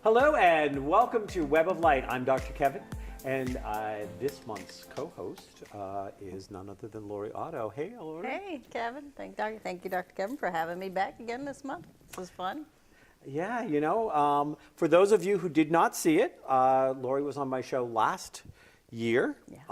Hello and welcome to Web of Light. I'm Dr. Kevin, and this month's co-host is none other than Lori Otto. Hey, Lori. Hey, Kevin. Thank you, Dr. Kevin, for having me back again this month. This was fun. Yeah, for those of you who did not see it, Lori was on my show last year, Yes.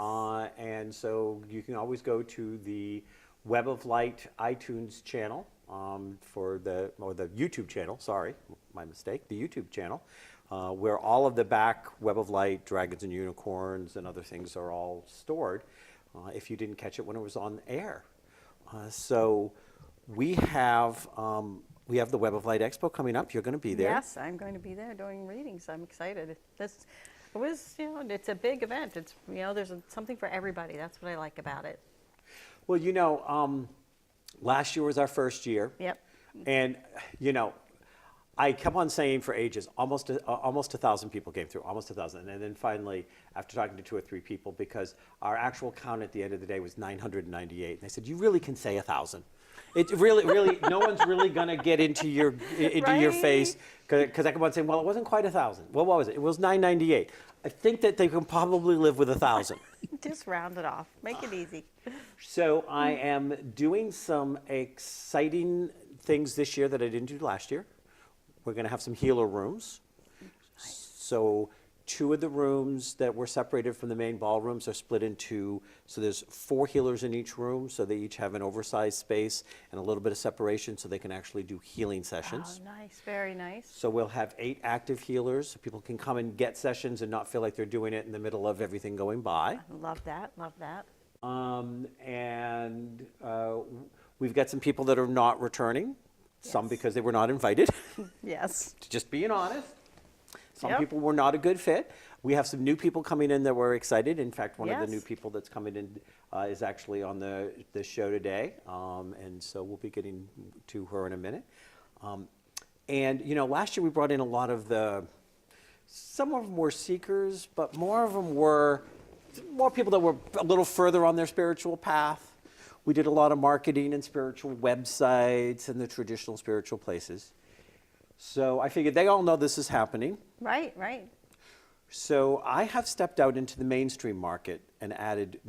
and so you can always go to the Web of Light iTunes channel or the YouTube channel. Sorry, my mistake. The YouTube channel, where all of the back Web of Light, Dragons and Unicorns, and other things are all stored. If you didn't catch it when it was on air, so we have. We have the Web of Light Expo coming up. You're going to be there. Yes, I'm going to be there doing readings. I'm excited. It's a big event. It's, there's something for everybody. That's what I like about it. Well, last year was our first year. Yep. And, I kept on saying for ages, almost 1,000 people came through, almost 1,000. And then finally, after talking to 2 or 3 people, because our actual count at the end of the day was 998. And they said, you really can say 1,000. It really, no one's really gonna get into your face, because I kept on saying, well, it wasn't quite 1,000. Well, what was it? It was 998. I think that they can probably live with 1,000. Just round it off. Make it easy. So I am doing some exciting things this year that I didn't do last year. We're gonna have some healer rooms. So 2 of the rooms that were separated from the main ballrooms are split into, so there's 4 healers in each room, so they each have an oversized space and a little bit of separation so they can actually do healing sessions. Oh, nice. Very nice. So we'll have 8 active healers, so people can come and get sessions and not feel like they're doing it in the middle of everything going by. Love that. Love that. We've got some people that are not returning, some Yes. because they were not invited, Yes. just being honest. Some Yep. people were not a good fit. We have some new people coming in that we're excited. In fact, one of the Yes. new people that's coming in is actually on the show today, and so we'll be getting to her in a minute. Last year we brought in a lot of some of them were seekers, but more of them were more people that were a little further on their spiritual path. We did a lot of marketing and spiritual websites and the traditional spiritual places. So I figured they all know this is happening. Right, right. So I have stepped out into the mainstream market and added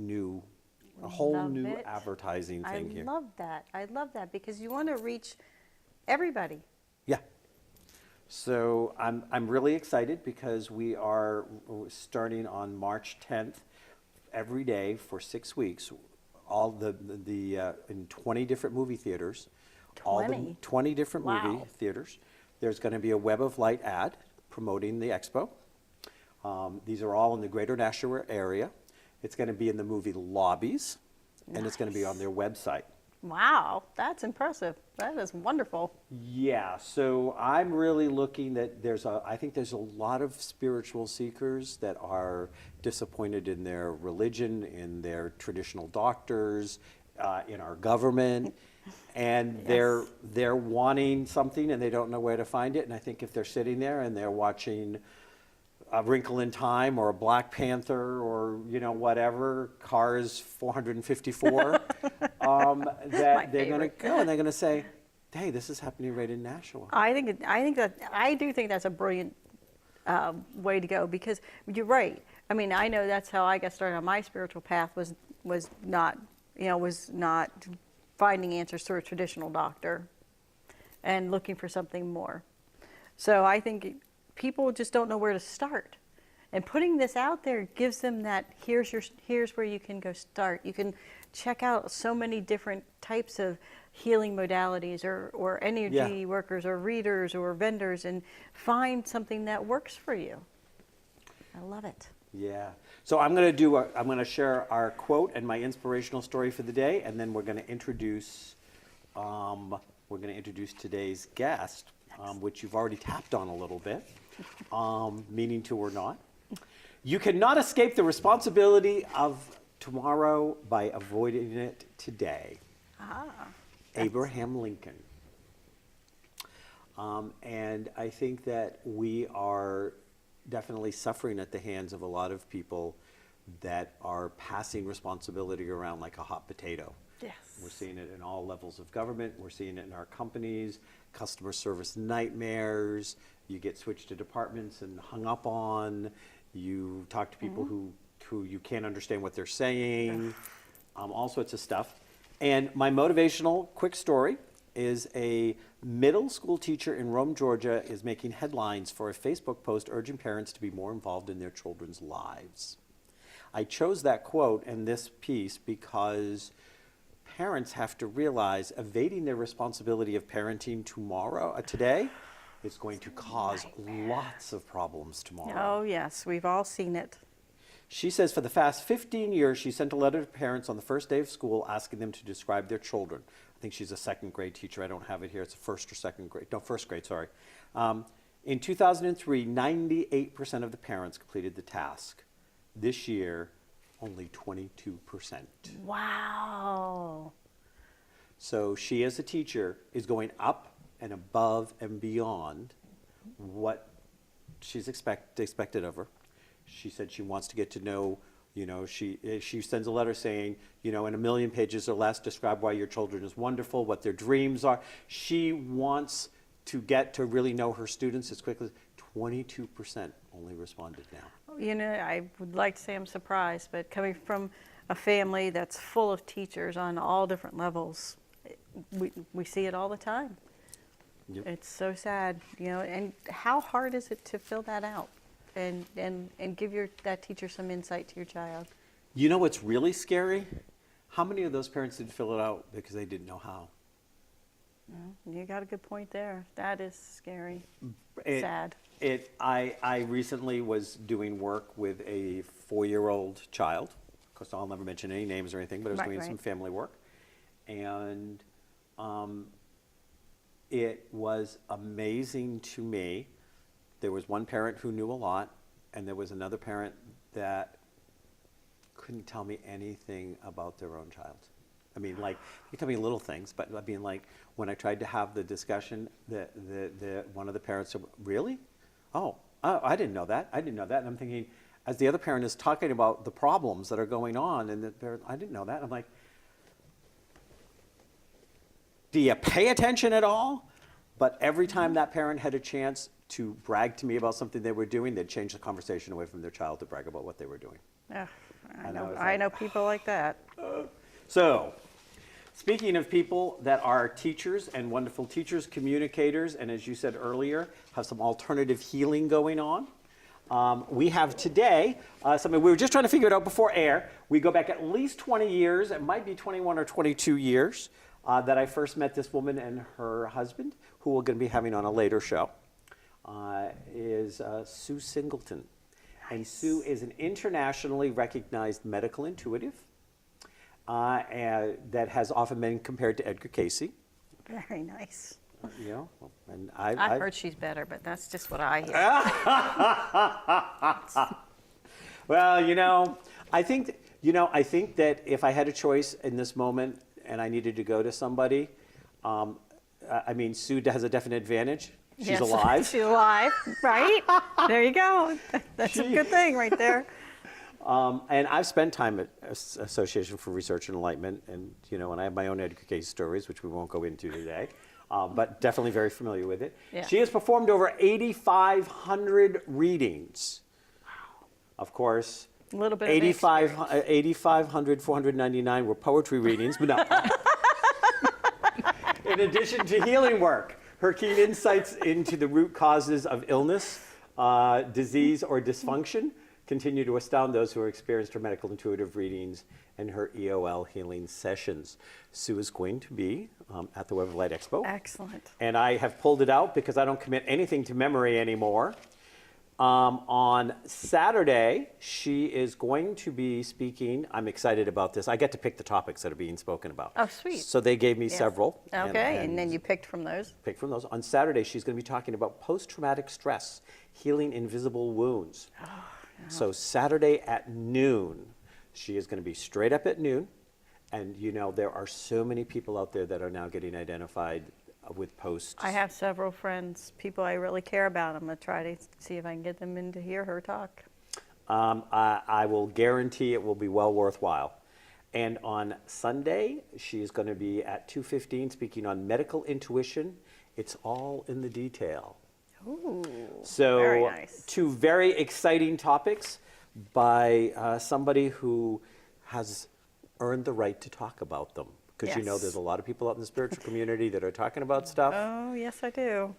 a whole Love new it. advertising thing here. I love that. I love that because you want to reach everybody. Yeah. So I'm really excited because we are starting on March 10th every day for 6 weeks, all in 20 different movie theaters. 20? 20 different movie Wow. theaters. There's going to be a Web of Light ad promoting the expo. These are all in the greater Nashua area. It's going to be in the movie lobbies, and it's going to be on their website. Wow, that's impressive. That is wonderful. Yeah, so I'm really looking that I think there's a lot of spiritual seekers that are disappointed in their religion, in their traditional doctors, in our government. And Yes. they're wanting something and they don't know where to find it. And I think if they're sitting there and they're watching A Wrinkle in Time or a Black Panther or whatever, Cars 454, that they're going to go and they're going to say, "Hey, this is happening right in Nashua." I do think that's a brilliant way to go because you're right. I mean, I know that's how I got started on my spiritual path was not finding answers through a traditional doctor and looking for something more. So I think people just don't know where to start. And putting this out there gives them that here's where you can go start. You can check out so many different types of healing modalities or energy workers or readers or vendors and find something that works for you. I love it. Yeah. So I'm going to share our quote and my inspirational story for the day, and then we're going to introduce today's guest, which you've already tapped on a little bit, meaning to or not. You cannot escape the responsibility of tomorrow by avoiding it today. Abraham Lincoln. And I think that we are definitely suffering at the hands of a lot of people that are passing responsibility around like a hot potato. Yes. We're seeing it in all levels of government. We're seeing it in our companies, customer service nightmares, you get switched to departments and hung up on, you talk to people who you can't understand what they're saying, all sorts of stuff. And my motivational quick story is a middle school teacher in Rome, Georgia is making headlines for a Facebook post urging parents to be more involved in their children's lives. I chose that quote and this piece because parents have to realize evading their responsibility of parenting today is going to cause lots of problems tomorrow. Oh, yes, we've all seen it. She says for the past 15 years, she sent a letter to parents on the first day of school asking them to describe their children. I think she's a second grade teacher. I don't have it here. It's a first or second grade. No, first grade, sorry. In 2003, 98% of the parents completed the task. This year, only 22%. Wow. So she, as a teacher, is going up and above and beyond what she's expected of her. She said she wants to get to know, she sends a letter saying, in a million pages or less, describe why your children is wonderful, what their dreams are. She wants to get to really know her students as quickly as 22% only responded now. I would like to say I'm surprised, but coming from a family that's full of teachers on all different levels, we see it all the time. Yep. It's so sad, and how hard is it to fill that out and give that teacher some insight to your child? You know what's really scary? How many of those parents didn't fill it out because they didn't know how? You got a good point there. That is scary. Sad. I recently was doing work with a 4-year-old child. Of course, I'll never mention any names or anything, but I was doing some family work. And it was amazing to me. There was one parent who knew a lot, and there was another parent that couldn't tell me anything about their own child. I mean, like, you tell me little things, but I mean, like, when I tried to have the discussion, one of the parents said, really? Oh, I didn't know that. I didn't know that. And I'm thinking, as the other parent is talking about the problems that are going on, and I didn't know that. I'm like, do you pay attention at all? But every time that parent had a chance to brag to me about something they were doing, they'd change the conversation away from their child to brag about what they were doing. Ugh, I know people like that. So, speaking of people that are teachers and wonderful teachers, communicators, and as you said earlier, have some alternative healing going on. We have today something we were just trying to figure it out before air. We go back at least 20 years. It might be 21 or 22 years that I first met this woman and her husband, who we're going to be having on a later show, is Sue SIngleton. Nice. And Sue is an internationally recognized medical intuitive that has often been compared to Edgar Cayce. Very nice. And I've heard she's better, but that's just what I hear. Well, I think that if I had a choice in this moment and I needed to go to somebody, Sue has a definite advantage. She's alive. She's alive, right? There you go. That's a good thing right there. And I've spent time at Association for Research and Enlightenment, and and I have my own Edgar Cayce stories, which we won't go into today, but definitely very familiar with it. Yeah. She has performed over 8,500 readings. Wow. Of course, a little bit 8,500, 499 were poetry readings, but no. In addition to healing work, her keen insights into the root causes of illness, disease, or dysfunction continue to astound those who have experienced her medical intuitive readings and her EOL healing sessions. Sue is going to be at the Web of Light Expo. Excellent. And I have pulled it out because I don't commit anything to memory anymore. On Saturday, she is going to be speaking. I'm excited about this. I get to pick the topics that are being spoken about. Oh, sweet. So they gave me several. Okay, and then you picked from those? Picked from those. On Saturday, she's going to be talking about post-traumatic stress, healing invisible wounds. Oh, yeah. So Saturday at noon, she is going to be straight up at noon. And there are so many people out there that are now getting identified with posts. I have several friends, people I really care about. I'm going to try to see if I can get them in to hear her talk. I will guarantee it will be well worthwhile. And on Sunday, she is going to be at 2:15 speaking on medical intuition. It's all in the detail. Ooh, So very nice. two very exciting topics by somebody who has earned the right to talk about them. Because you know Yes. there's a lot of people out in the spiritual community that are talking about stuff Oh, yes, I do.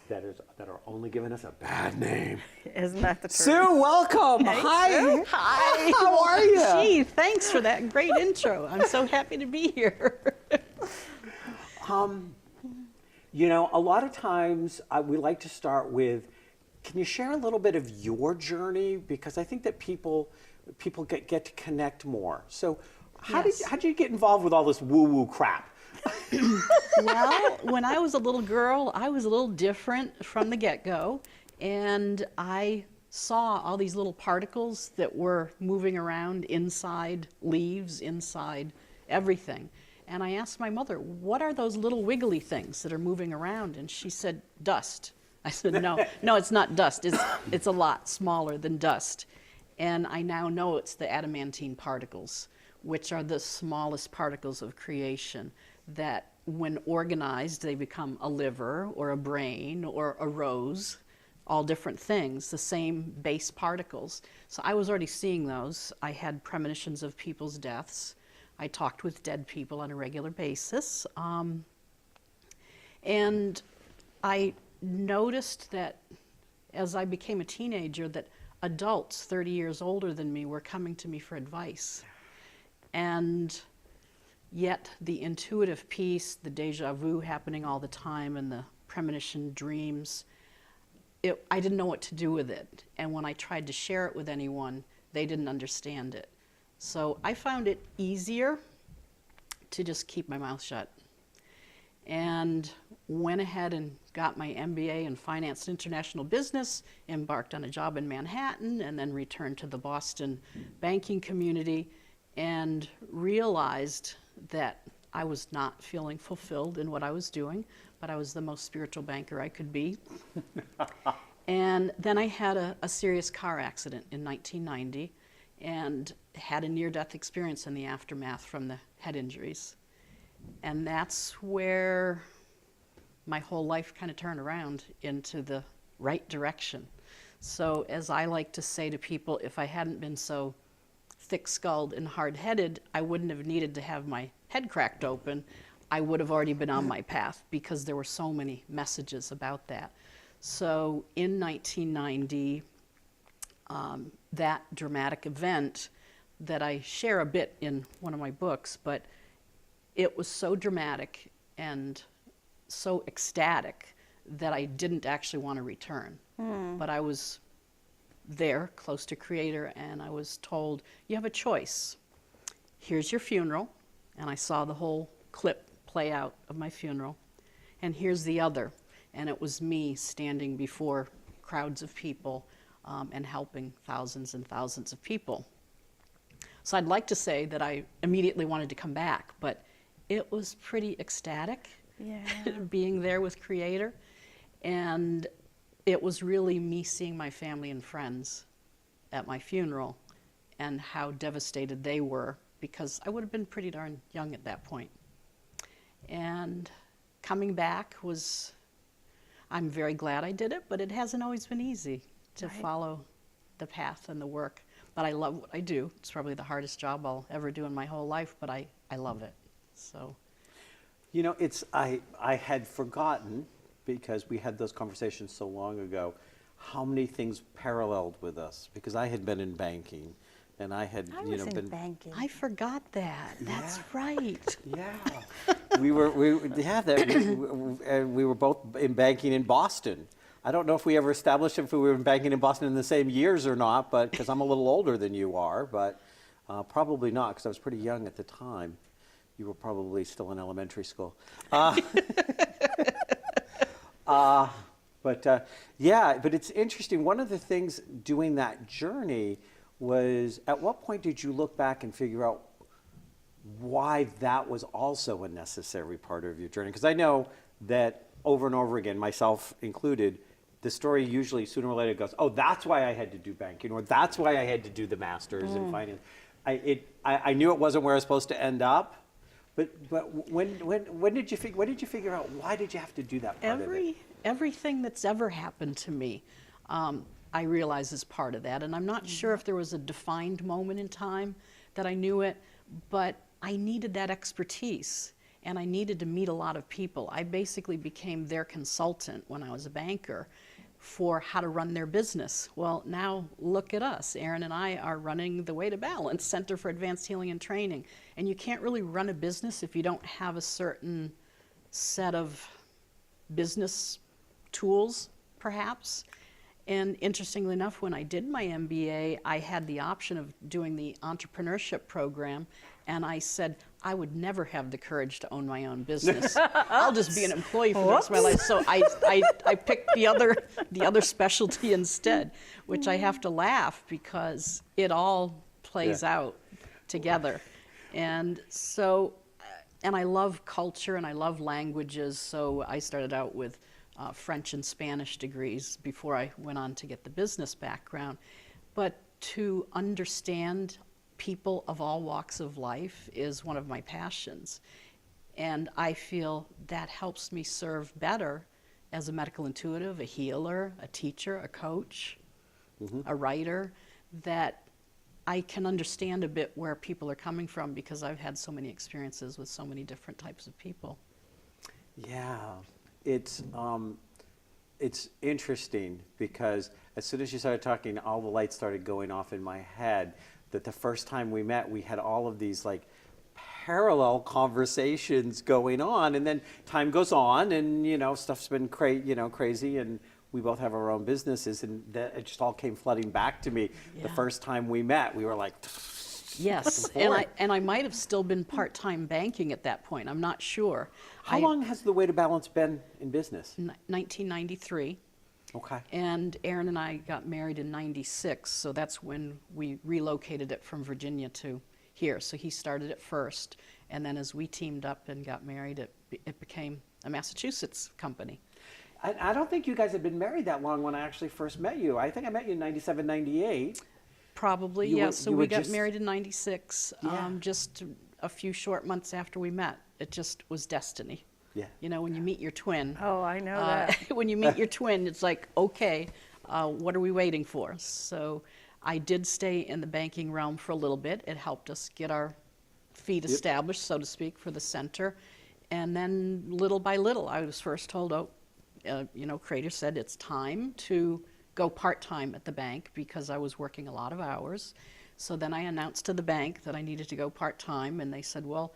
that are only giving us a bad name. Isn't that the truth? Sue, welcome. Hey, Hi. Sue. Hi. How are you? Gee, thanks for that great intro. I'm so happy to be here. You know, a lot of times we like to start with, can you share a little bit of your journey? Because I think that people get to connect more. So how Yes. did you get involved with all this woo-woo crap? Well, when I was a little girl, I was a little different from the get-go, and I saw all these little particles that were moving around inside leaves, inside everything. And I asked my mother, what are those little wiggly things that are moving around? And she said, dust. I said, no, it's not dust. It's a lot smaller than dust. And I now know it's the adamantine particles, which are the smallest particles of creation that when organized, they become a liver or a brain or a rose, all different things, the same base particles. So I was already seeing those. I had premonitions of people's deaths. I talked with dead people on a regular basis. And I noticed that as I became a teenager that adults 30 years older than me were coming to me for advice. And yet the intuitive piece, the deja vu happening all the time, and the premonition dreams, I didn't know what to do with it. And when I tried to share it with anyone, they didn't understand it. So I found it easier to just keep my mouth shut. And went ahead and got my MBA in Finance and International Business, embarked on a job in Manhattan, and then returned to the Boston banking community, and realized that I was not feeling fulfilled in what I was doing, but I was the most spiritual banker I could be. And then I had a serious car accident in 1990 and had a near-death experience in the aftermath from the head injuries. And that's where my whole life kind of turned around into the right direction. So as I like to say to people, if I hadn't been so thick-skulled and hard-headed, I wouldn't have needed to have my head cracked open. I would have already been on my path because there were so many messages about that. So in 1990, that dramatic event that I share a bit in one of my books, but it was so dramatic and so ecstatic that I didn't actually want to return. But I was there, close to Creator, and I was told, you have a choice. Here's your funeral, and I saw the whole clip play out of my funeral, and here's the other, and it was me standing before crowds of people and helping thousands and thousands of people. So I'd like to say that I immediately wanted to come back, but it was pretty ecstatic being there with Creator, and it was really me seeing my family and friends at my funeral and how devastated they were, because I would have been pretty darn young at that point. And coming back was, I'm very glad I did it, but it hasn't always been easy to follow the path and the work. But I love what I do. It's probably the hardest job I'll ever do in my whole life, but I love it. So, You know, I had forgotten, because we had those conversations so long ago, how many things paralleled with us. Because I had been in banking, and I had been banking. I forgot that. That's right. Yeah, we were both in banking in Boston. I don't know if we ever established if we were in banking in Boston in the same years or not, but because I'm a little older than you are, but probably not, because I was pretty young at the time. You were probably still in elementary school. But it's interesting. One of the things doing that journey was, at what point did you look back and figure out why that was also a necessary part of your journey? Because I know that over and over again, myself included, the story usually sooner or later goes, oh, that's why I had to do banking, or that's why I had to do the master's in finance. I knew it wasn't where I was supposed to end up, but when did you figure out, why did you have to do that part of it? everything that's ever happened to me, I realize is part of that. And I'm not sure if there was a defined moment in time that I knew it, but I needed that expertise and I needed to meet a lot of people. I basically became their consultant when I was a banker for how to run their business. Well, now look at us. Erin and I are running the Way to Balance Center for Advanced Healing and Training. And you can't really run a business if you don't have a certain set of business tools, perhaps. And interestingly enough, when I did my MBA, I had the option of doing the entrepreneurship program, and I said, I would never have the courage to own my own business. I'll just be an employee for the rest of my life. So I picked the other specialty instead, which I have to laugh because it all plays out together. And so, and I love culture and I love languages, so I started out with French and Spanish degrees before I went on to get the business background. But to understand people of all walks of life is one of my passions. And I feel that helps me serve better as a medical intuitive, a healer, a teacher, a coach, a writer, that I can understand a bit where people are coming from because I've had so many experiences with so many different types of people. Yeah, it's interesting because as soon as you started talking, all the lights started going off in my head. That the first time we met, we had all of these like parallel conversations going on, and then time goes on, and stuff's been crazy, and we both have our own businesses, and that it just all came flooding back to me. The first time we met, we were like, yes, and I might have still been part-time banking at that point. I'm not sure. How long has the Way to Balance been in business? 1993. Okay. And Erin and I got married in 96, so that's when we relocated it from Virginia to here. So he started it first, and then as we teamed up and got married, it became a Massachusetts company. I don't think you guys had been married that long when I actually first met you. I think I met you in 97, 98. Probably, You yeah. were- So you we were got just- married in 96, Yeah. just a few short months after we met. It just was destiny. Yeah. You know, when you meet your twin. Oh, I know that. When you meet your twin, it's like, okay, what are we waiting for? So I did stay in the banking realm for a little bit. It helped us get our feet established, so to speak, for the center. And then little by little, I was first told, Crater said it's time to go part-time at the bank because I was working a lot of hours. So then I announced to the bank that I needed to go part-time, and they said, well,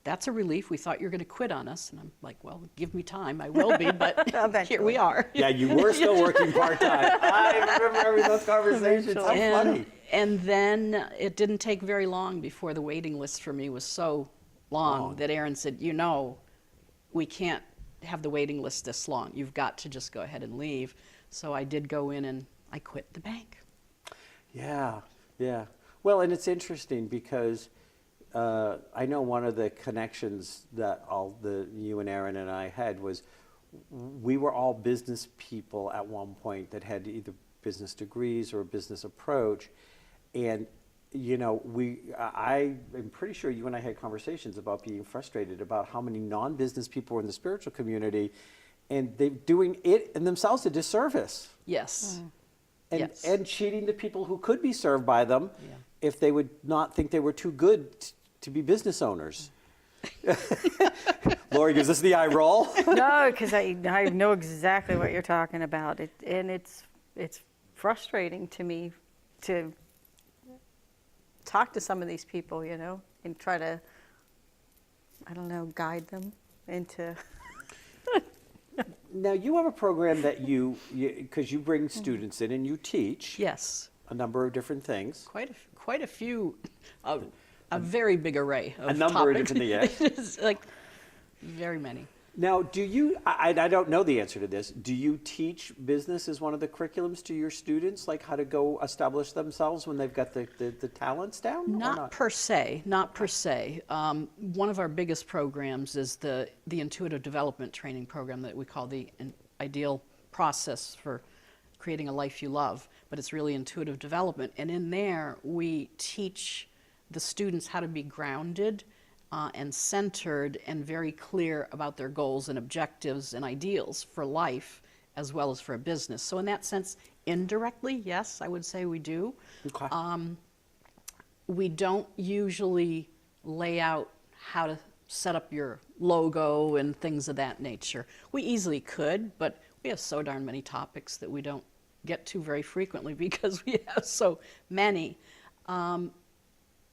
that's a relief. We thought you were going to quit on us. And I'm like, well, give me time. I will be, but here we are. Yeah, you were still working part-time. I remember having those conversations. How funny. And then it didn't take very long before the waiting list for me was so long that Erin said, we can't have the waiting list this long. You've got to just go ahead and leave. So I did go in and I quit the bank. Yeah, yeah. Well, and it's interesting because I know one of the connections that you and Erin and I had was we were all business people at one point that had either business degrees or a business approach. And, I am pretty sure you and I had conversations about being frustrated about how many non-business people were in the spiritual community and they're doing it and themselves a disservice. Yes. And cheating the people who could be served by them if they would not think they were too good to be business owners. Lori gives us the eye roll. No, because I know exactly what you're talking about. And it's frustrating to me to talk to some of these people, and try to, guide them into... Now, you have a program that because you bring students in and you teach Yes. a number of different things. Quite a few, a very big array of A number of topics. different things, It's like very many. Now, do you, I don't know the answer to this, do you teach business as one of the curriculums to your students, like how to go establish themselves when they've got the talents down? or Not per se, not per se. One of our biggest programs is the intuitive development training program that we call the ideal process for creating a life you love, but it's really intuitive development. And in there, we teach the students how to be grounded and centered and very clear about their goals and objectives and ideals for life as well as for a business. So in that sense, indirectly, yes, I would say we do. Okay. We don't usually lay out how to set up your logo and things of that nature. We easily could, but we have so darn many topics that we don't get to very frequently because we have so many.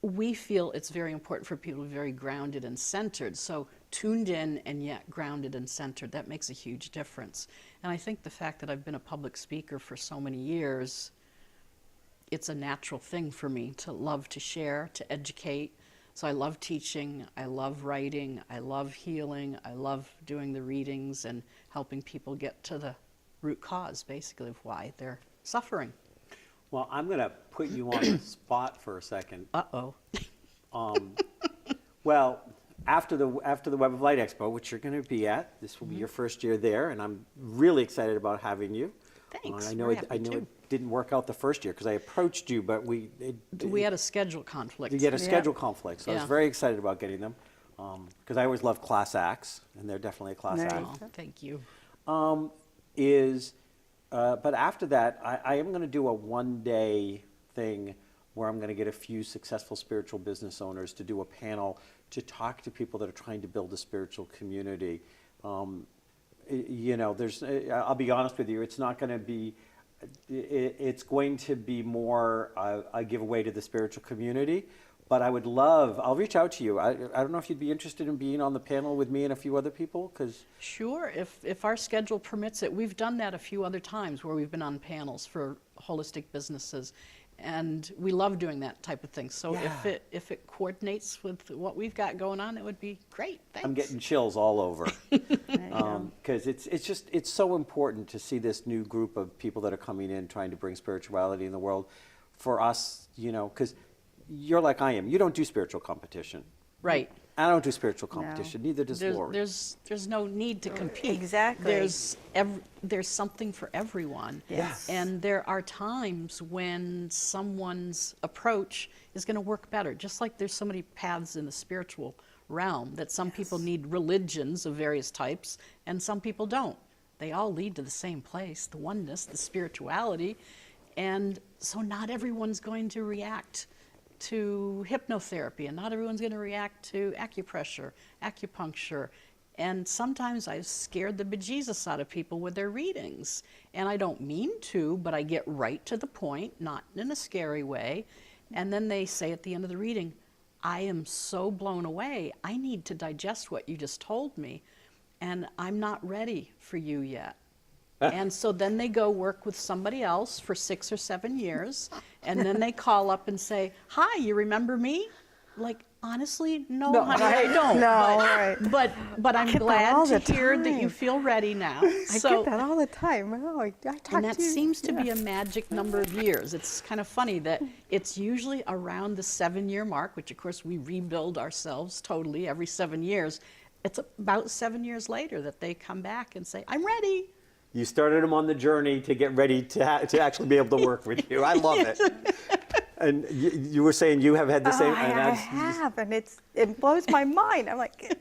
We feel it's very important for people to be very grounded and centered. So tuned in and yet grounded and centered, that makes a huge difference. And I think the fact that I've been a public speaker for so many years, it's a natural thing for me to love to share, to educate. So I love teaching, I love writing, I love healing, I love doing the readings and helping people get to the root cause, basically, of why they're suffering. Well, I'm going to put you on the spot for a second. Uh-oh. Well, after the Web of Light Expo, which you're going to be at, this will be your first year there, and I'm really excited about having you. Thanks. I know We're it, happy I know too. it didn't work out the first year because I approached you, but we had a schedule conflict. you get a Yeah. schedule conflict. So I was Yeah. very excited about getting them because I always love class acts, and they're definitely a class Nice. act. Oh, thank you. But after that, I am going to do a one-day thing where I'm going to get a few successful spiritual business owners to do a panel to talk to people that are trying to build a spiritual community. You know, I'll be honest with you, it's not going to be, it's going to be more a giveaway to the spiritual community. But I would love, I'll reach out to you. I don't know if you'd be interested in being on the panel with me and a few other people, because Sure, if our schedule permits it. We've done that a few other times where we've been on panels for holistic businesses, and we love doing that type of thing. So Yeah. if it coordinates with what we've got going on, it would be great. Thanks. I'm getting chills all over. There you go. Because it's so important to see this new group of people that are coming in trying to bring spirituality in the world. For us, you know, because you're like I am. You don't do spiritual competition. Right. I don't do spiritual competition. Neither does Lori. There's no need to compete. Exactly. There's something for everyone. Yes. And there are times when someone's approach is going to work better. Just like there's so many paths in the spiritual realm that some people need religions of various types and some people don't. They all lead to the same place, the oneness, the spirituality. And so not everyone's going to react to hypnotherapy, and not everyone's going to react to acupressure, acupuncture. And sometimes I've scared the bejesus out of people with their readings. And I don't mean to, but I get right to the point, not in a scary way. And then they say at the end of the reading, I am so blown away. I need to digest what you just told me, and I'm not ready for you yet. And so then they go work with somebody else for 6 or 7 years, and then they call up and say, hi, you remember me? Like, honestly, no, honey, I don't. No, but, right. but I'm get that all glad the to hear that you time. feel ready now. I get that all the time. Oh, I talk And that to you. seems to be a magic number of years. It's kind of funny that it's usually around the 7-year mark, which of course we rebuild ourselves totally every 7 years. It's about 7 years later that they come back and say, I'm ready. You started them on the journey to get ready to actually be able to work with you. I love it. And you were saying you have had the same. I have, and it blows my mind. I'm like,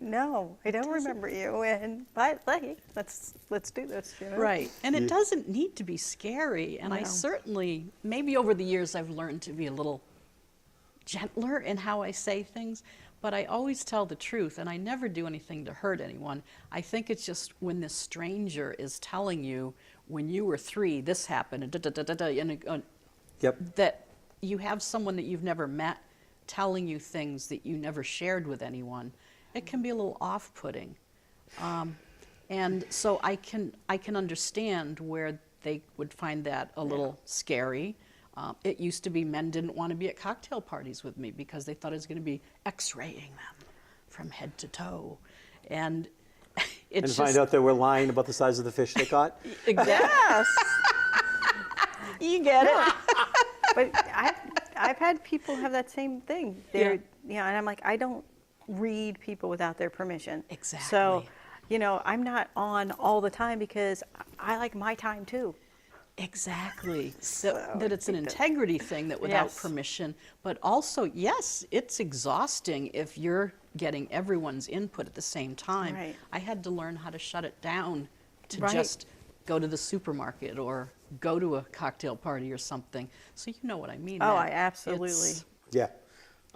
no, I don't remember you. And but hey, let's do this. You know? Right. And it doesn't need to be scary. And I No. certainly, maybe over the years, I've learned to be a little gentler in how I say things. But I always tell the truth, and I never do anything to hurt anyone. I think it's just when this stranger is telling you, when you were 3, this happened, and Yep. that you have someone that you've never met telling you things that you never shared with anyone, it can be a little off-putting. And so I can understand where they would find that a little scary. It used to be men didn't want to be at cocktail parties with me because they thought I was going to be x-raying them from head to toe. And it's And just, find out they were lying about the size of the fish they caught. Exactly. Yes. You get it. But I've had people have that same thing. They're, you know, and I'm like, I don't read people without their permission. So, Exactly. you know, I'm not on all the time because I like my time too. Exactly. So That it's an I think that- integrity thing that without Yes. permission, but also, yes, it's exhausting if you're getting everyone's input at the same time. Right. I had to learn how to shut it down to Right. just go to the supermarket or go to a cocktail party or something. So you know what I mean. Oh, that I absolutely. it's- Yeah.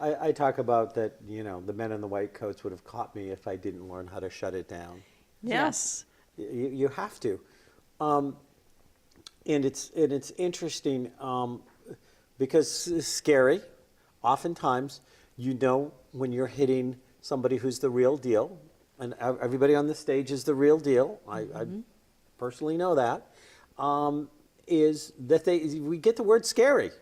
I talk about that, the men in the white coats would have caught me if I didn't learn how to shut it down. Yeah. Yes. You have to. And it's interesting because it's scary. Oftentimes, when you're hitting somebody who's the real deal, and everybody on the stage is the real deal. I personally know that. Is that we get the word scary.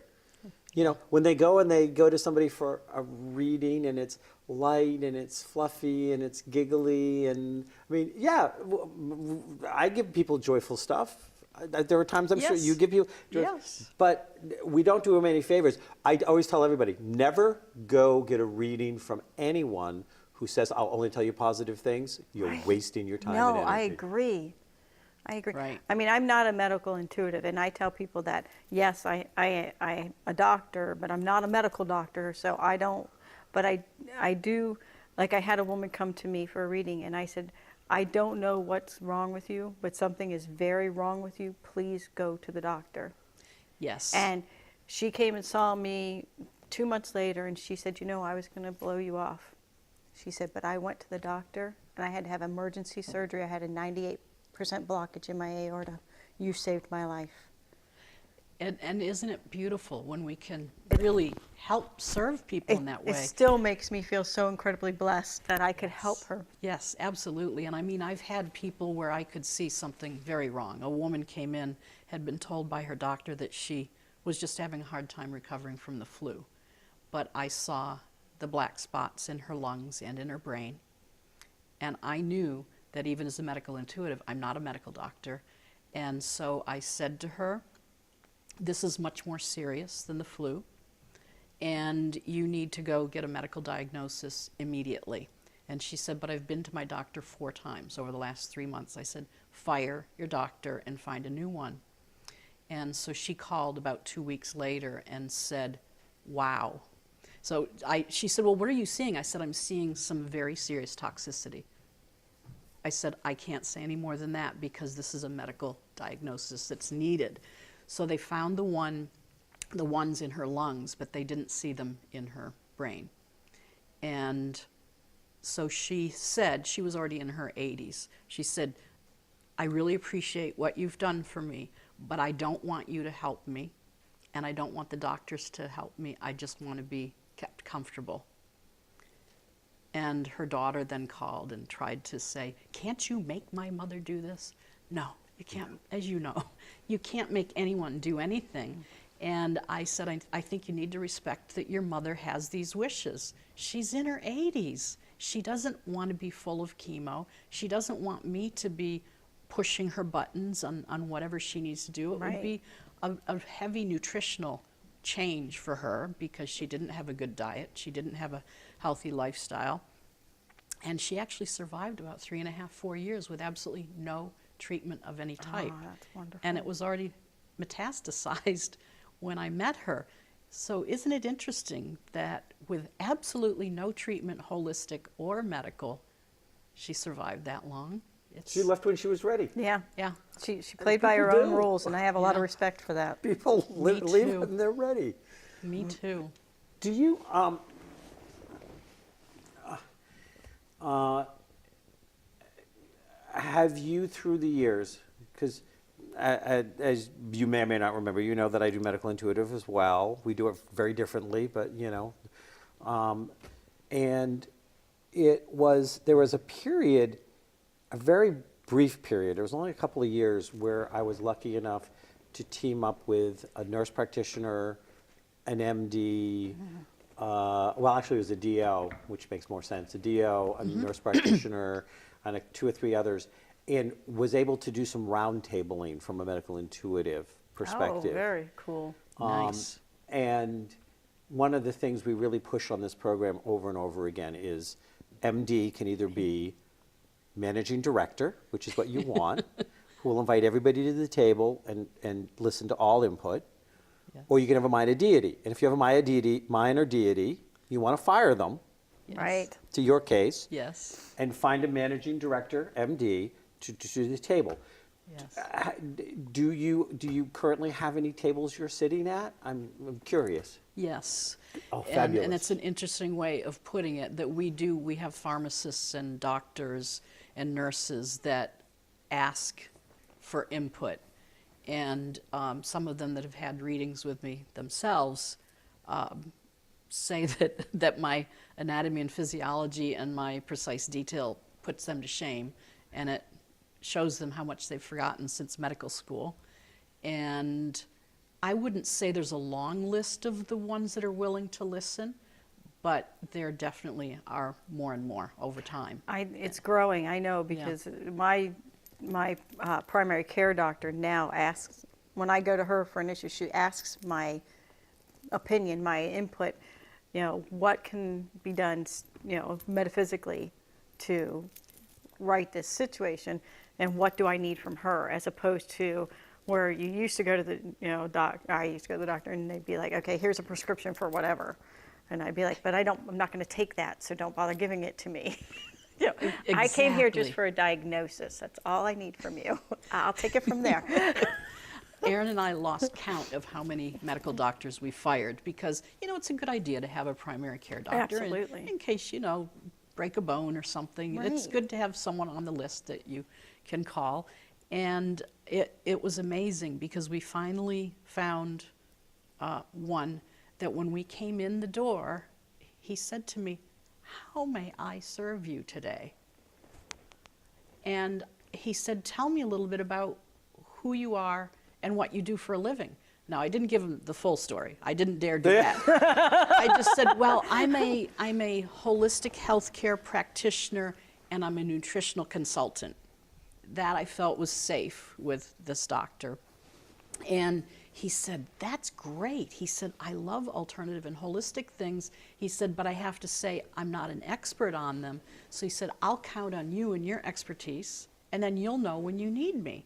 When they go to somebody for a reading and it's light and it's fluffy and it's giggly and I mean, yeah, I give people joyful stuff. There are times I'm sure Yes. you give people, Yes. but we don't do them any favors. I always tell everybody, never go get a reading from anyone who says, I'll only tell you positive things. You're Right. wasting your time No, and energy. I agree. I agree. Right. I mean, I'm not a medical intuitive, and I tell people that, yes, I'm a doctor, but I'm not a medical doctor, so I don't, but I do, like I had a woman come to me for a reading, and I said, I don't know what's wrong with you, but something is very wrong with you. Please go to the doctor. Yes. And she came and saw me 2 months later, and she said, I was going to blow you off. She said, but I went to the doctor, and I had to have emergency surgery. I had a 98% blockage in my aorta. You saved my life. And isn't it beautiful when we can really help serve people in that way? It still makes me feel so incredibly blessed that I could help her. Yes, absolutely. And I mean, I've had people where I could see something very wrong. A woman came in, had been told by her doctor that she was just having a hard time recovering from the flu. But I saw the black spots in her lungs and in her brain. And I knew that even as a medical intuitive, I'm not a medical doctor. And so I said to her, this is much more serious than the flu, and you need to go get a medical diagnosis immediately. And she said, but I've been to my doctor 4 times over the last 3 months. I said, fire your doctor and find a new one. And so she called about 2 weeks later and said, wow. So she said, well, what are you seeing? I said, I'm seeing some very serious toxicity. I said, I can't say any more than that because this is a medical diagnosis that's needed. So they found the ones in her lungs, but they didn't see them in her brain. And so she said, she was already in her 80s. She said, I really appreciate what you've done for me, but I don't want you to help me, and I don't want the doctors to help me. I just want to be kept comfortable. And her daughter then called and tried to say, can't you make my mother do this? No, you can't, as you know, you can't make anyone do anything. And I said, I think you need to respect that your mother has these wishes. She's in her 80s. She doesn't want to be full of chemo. She doesn't want me to be pushing her buttons on whatever she needs to do. It would be a heavy nutritional change for her because she didn't have a good diet. She didn't have a healthy lifestyle. And she actually survived about 3.5, 4 years with absolutely no treatment of any type. Oh, that's wonderful. And it was already metastasized when I met her. So isn't it interesting that with absolutely no treatment, holistic or medical, she survived that long? She left when she was ready. Yeah. Yeah. She played by her people own do. rules, and I have a lot of Yeah. respect for that. People leave too. when they're ready. Me too. Do you have you through the years, because as you may or may not remember, you know that I do medical intuitive as well. We do it very differently, but and there was a period, a very brief period. It was only a couple of years where I was lucky enough to team up with a nurse practitioner, an MD. Well, actually, it was a DO, which makes more sense. A DO, a nurse practitioner, and 2 or 3 others, and was able to do some round tabling from a medical intuitive perspective. Oh, very cool. Nice. And one of the things we really push on this program over and over again is MD can either be managing director, which is what you want, who will invite everybody to the table and listen to all input, Yes. or you can have a minor deity. And if you have a minor deity, you want to fire them, Yes. Right. to your case, Yes. and find a managing director, MD, to the table. Yes. Do you currently have any tables you're sitting at? I'm curious. Yes. Oh, And fabulous. it's an interesting way of putting it that we have pharmacists and doctors and nurses that ask for input. And some of them that have had readings with me themselves say that my anatomy and physiology and my precise detail puts them to shame, and it shows them how much they've forgotten since medical school. And I wouldn't say there's a long list of the ones that are willing to listen, but there definitely are more and more over time. It's growing, I know, because my primary care doctor now asks, when I go to her for an issue, she asks my opinion, my input, what can be done, metaphysically to right this situation, and what do I need from her, as opposed to where you used to go to the, I used to go to the doctor and they'd be like, okay, here's a prescription for whatever. And I'd be like, but I'm not going to take that, so don't bother giving it to me. I came here just Exactly. for a diagnosis. That's all I need from you. I'll take it from there. Aaron and I lost count of how many medical doctors we fired because, it's a good idea to have a primary care doctor. Absolutely. In case, break a bone or something. It's Right. good to have someone on the list that you can call. And it was amazing because we finally found one that when we came in the door, he said to me, "How may I serve you today?" And he said, "Tell me a little bit about who you are and what you do for a living." Now, I didn't give him the full story. I didn't dare do that. I just said, well, I'm a holistic healthcare practitioner and I'm a nutritional consultant. That I felt was safe with this doctor. And he said, "That's great." He said, "I love alternative and holistic things." He said, "But I have to say, I'm not an expert on them." So he said, "I'll count on you and your expertise, and then you'll know when you need me."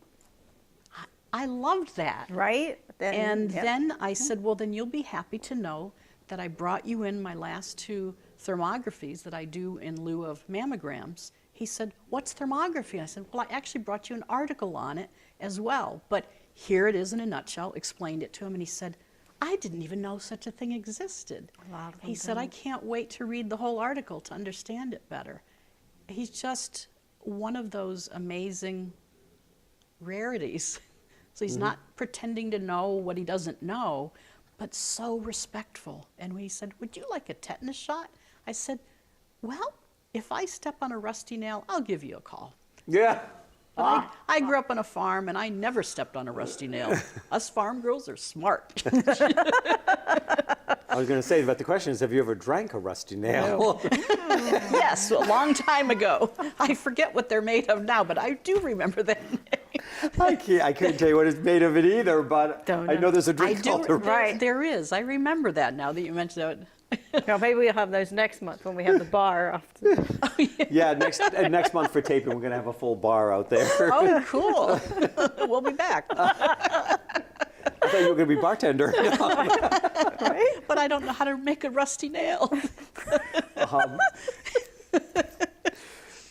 I loved that. Right? Then I said, "Well, then you'll be happy to know that I brought you in my last 2 thermographies that I do in lieu of mammograms." He said, "What's thermography?" I said, "Well, I actually brought you an article on it as well, but here it is in a nutshell." Explained it to him, and he said, "I didn't even know such a thing existed." A lot of them He said, "I don't. can't wait to read the whole article to understand it better." He's just one of those amazing rarities. So he's not pretending to know what he doesn't know, but so respectful. And when he said, "Would you like a tetanus shot?" I said, "Well, if I step on a rusty nail, I'll give you a call." Yeah. But I grew up on a farm, and I never stepped on a rusty nail. Us farm girls are smart. I was going to say, but the question is, have you ever drank a rusty nail? Yes, a long time ago. I forget what they're made of now, but I do remember that name. I couldn't tell you what it's made of it either, but Don't I know. know there's a I drink do. called the Right. There is. I remember that now that you mentioned it. Maybe we'll have those next month when we have the bar off. Yeah, next month for taping, we're going to have a full bar out there. Oh, cool. We'll be back. I thought you were going to be bartender. But I don't know how to make a rusty nail.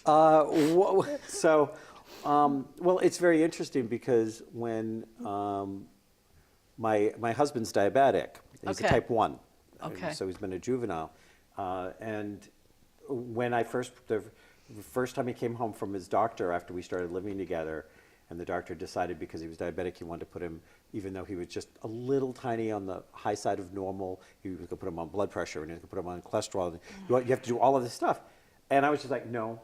Well, it's very interesting because when my husband's diabetic, he's a Okay. type 1. Okay. So he's been a juvenile. And when the first time he came home from his doctor after we started living together, and the doctor decided because he was diabetic, he wanted to put him, even though he was just a little tiny on the high side of normal, he was going to put him on blood pressure and he was going to put him on cholesterol. You have to do all of this stuff. And I was just like, no.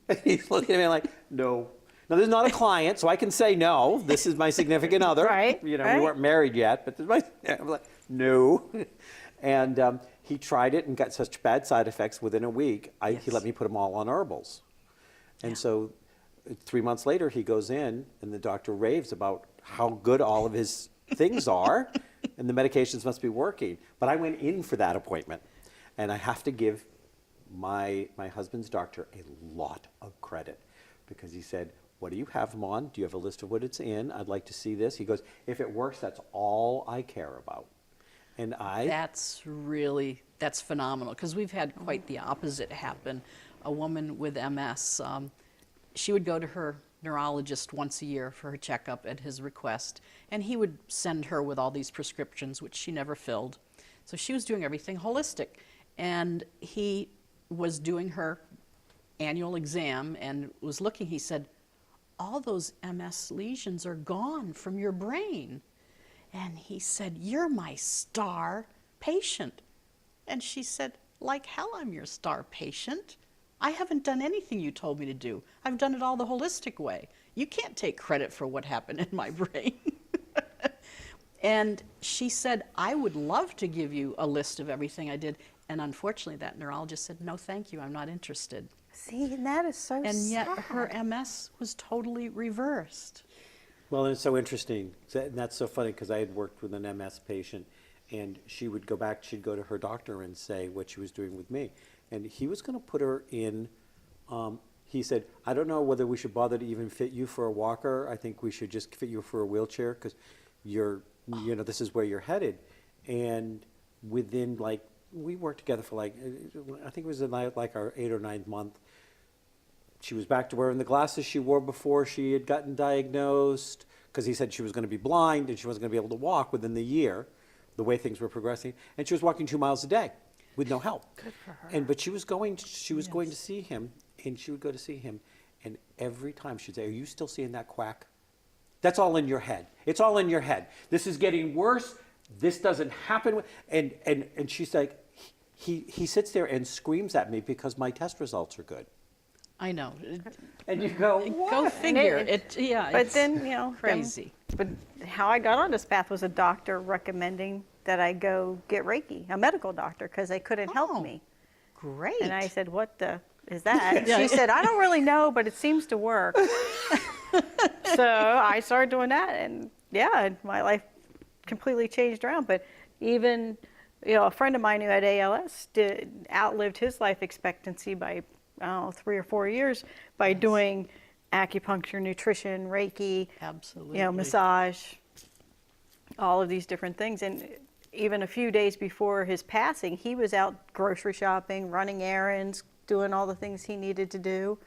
And he's looking at me like, no. Now, this is not a client, so I can say no. This is my significant other. Right, We right. weren't married yet, but this is I'm like, no. And he tried it and got such bad side effects within a week, he let me put them all on herbals. And so 3 months later, he goes in, and the doctor raves about how good all of his things are, and the medications must be working. But I went in for that appointment, and I have to give my husband's doctor a lot of credit, because he said, "What do you have them on? Do you have a list of what it's in? I'd like to see this." He goes, "If it works, that's all I care about." And That's phenomenal, because we've had quite the opposite happen. A woman with MS, she would go to her neurologist once a year for her checkup at his request, and he would send her with all these prescriptions, which she never filled. So she was doing everything holistic, and he was doing her annual exam and was looking. He said, all those MS lesions are gone from your brain. And he said, you're my star patient. And she said, like hell I'm your star patient. I haven't done anything you told me to do. I've done it all the holistic way. You can't take credit for what happened in my brain. And she said, I would love to give you a list of everything I did. And unfortunately, that neurologist said, no, thank you, I'm not interested. See, and that is so And yet sad. her MS was totally reversed. Well, and it's so interesting. And that's so funny because I had worked with an MS patient, and she would go back, she'd go to her doctor and say what she was doing with me. And he was going to put her in, he said, I don't know whether we should bother to even fit you for a walker. I think we should just fit you for a wheelchair because this is where you're headed. And within we worked together for I think it was in like our 8th or 9th month. She was back to wearing the glasses she wore before she had gotten diagnosed, because he said she was going to be blind and she wasn't going to be able to walk within the year, the way things were progressing. And she was walking 2 miles a day with no help. Good for her. But she was going to see him, and she would go to see him, and every time she'd say, are you still seeing that quack? That's all in your head. It's all in your head. This is getting worse. This doesn't happen. And she's like, he sits there and screams at me because my test results are good. I know. And you go, what? Go figure. But It's then, you know, crazy. But how I got on this path was a doctor recommending that I go get Reiki, a medical doctor, because they couldn't Oh. help me. Great. And I said, what the is that? Yeah. She said, I don't really know, but it seems to work. So I started doing that, and yeah, my life completely changed around. But even, a friend of mine who had ALS outlived his life expectancy by, 3 or 4 years by doing acupuncture, nutrition, Reiki, Absolutely. massage, all of these different things. And even a few days before his passing, he was out grocery shopping, running errands, doing all the things he needed to do.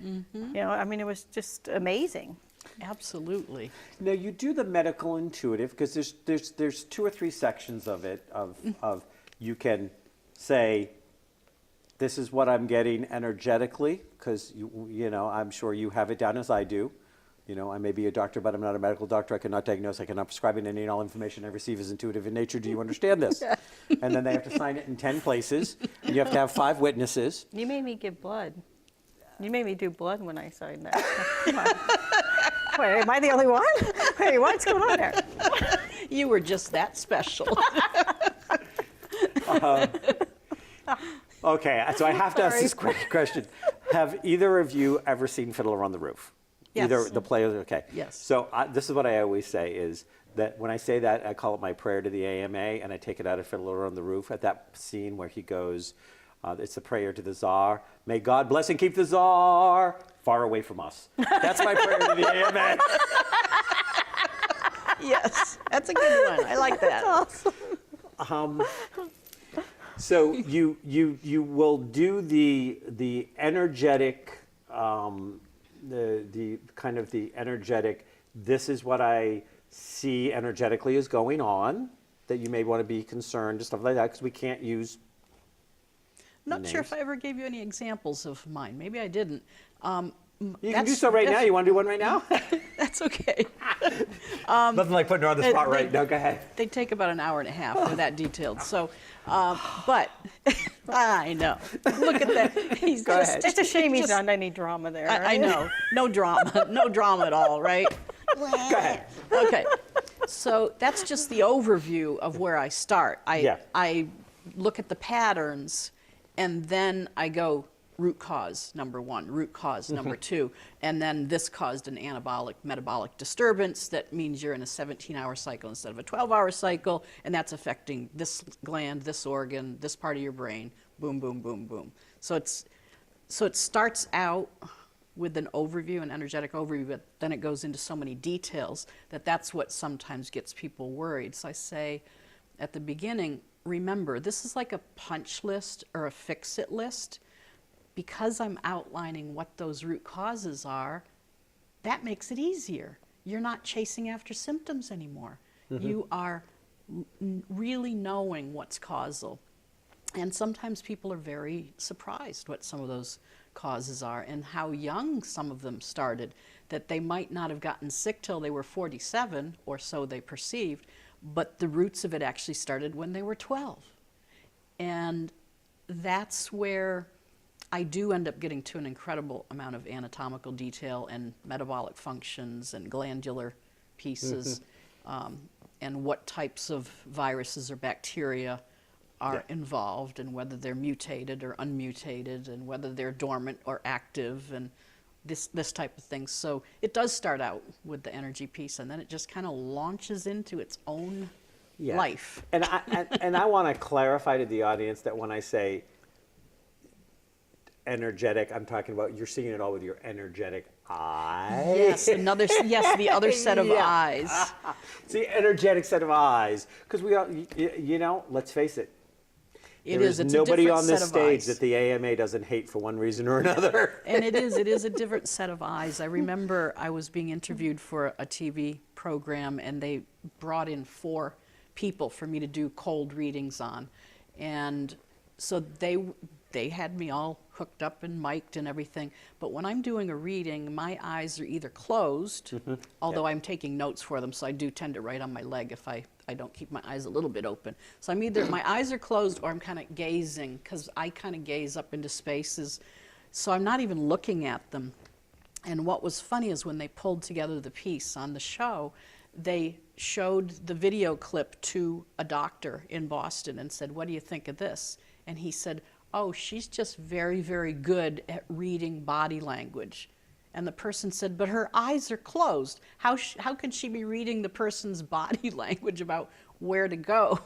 Mm-hmm. It was just amazing. Absolutely. Now you do the medical intuitive because there's 2 or 3 sections of it of you can say, this is what I'm getting energetically, because I'm sure you have it down as I do. I may be a doctor, but I'm not a medical doctor. I cannot diagnose. I cannot prescribe, and any and all information I receive is intuitive in nature. Do you understand this? And then they have to sign it in 10 places, and you have to have 5 witnesses. You made me give blood. You made me do blood when I signed that. Come on. Wait, am I the only one? Wait, what's going on there? You were just that special. Okay, so I have to ask this question. Have either of you ever seen Fiddler on the Roof? Yes. Either the play, okay. Yes. So this is what I always say is that when I say that, I call it my prayer to the AMA, and I take it out of Fiddler on the Roof at that scene where he goes, it's a prayer to the Tsar. May God bless and keep the Tsar far away from us. That's my prayer to the AMA. Yes, that's a good one. I like that. So you will do the energetic, the kind of the energetic, this is what I see energetically is going on, that you may want to be concerned and stuff like that, because we can't use Not sure names. if I ever gave you any examples of mine. Maybe I didn't. You can do so right now. You want to do one right now? That's okay. Nothing like putting her on the spot they- right now. Go ahead. They take about an hour and a half. They're that detailed. So, but I know. Look at that. He's Go just, ahead. It's a shame he's just- not any drama there. I right? know. No drama. No drama at all, right? Go ahead. Okay. So that's just the overview of where I start. Yeah. I look at the patterns, and then I go root cause number 1, root cause number 2, and then this caused an metabolic disturbance. That means you're in a 17-hour cycle instead of a 12-hour cycle, and that's affecting this gland, this organ, this part of your brain. Boom, boom, boom, boom. So it starts out with an overview, an energetic overview, but then it goes into so many details that's what sometimes gets people worried. So I say at the beginning, remember, this is like a punch list or a fix-it list. Because I'm outlining what those root causes are, that makes it easier. You're not chasing after symptoms anymore. You are really knowing what's causal. And sometimes people are very surprised what some of those causes are and how young some of them started, that they might not have gotten sick till they were 47, or so they perceived, but the roots of it actually started when they were 12. And that's where I do end up getting to an incredible amount of anatomical detail and metabolic functions and glandular pieces, and what types of viruses or bacteria are involved, and whether they're mutated or unmutated, and whether they're dormant or active, and this type of thing. So it does start out with the energy piece, and then it just kind of launches into its own life. And I want to clarify to the audience that when I say energetic, I'm talking about you're seeing it all with your energetic eye. Yes, the other set of eyes. It's the energetic set of eyes. Because we all, let's face it. It's nobody a on this set of stage eyes that the AMA doesn't hate for one reason or another. And it is a different set of eyes. I remember I was being interviewed for a TV program, and they brought in 4 people for me to do cold readings on. And so they had me all hooked up and mic'd and everything. But when I'm doing a reading, my eyes are either closed, although I'm taking notes for them, so I do tend to write on my leg if I don't keep my eyes a little bit open. So I'm either, my eyes are closed, or I'm kind of gazing, because I kind of gaze up into spaces. So I'm not even looking at them. And what was funny is when they pulled together the piece on the show, they showed the video clip to a doctor in Boston and said, "What do you think of this?" And he said, "Oh, she's just very, very good at reading body language." And the person said, "But her eyes are closed. How can she be reading the person's body language about where to go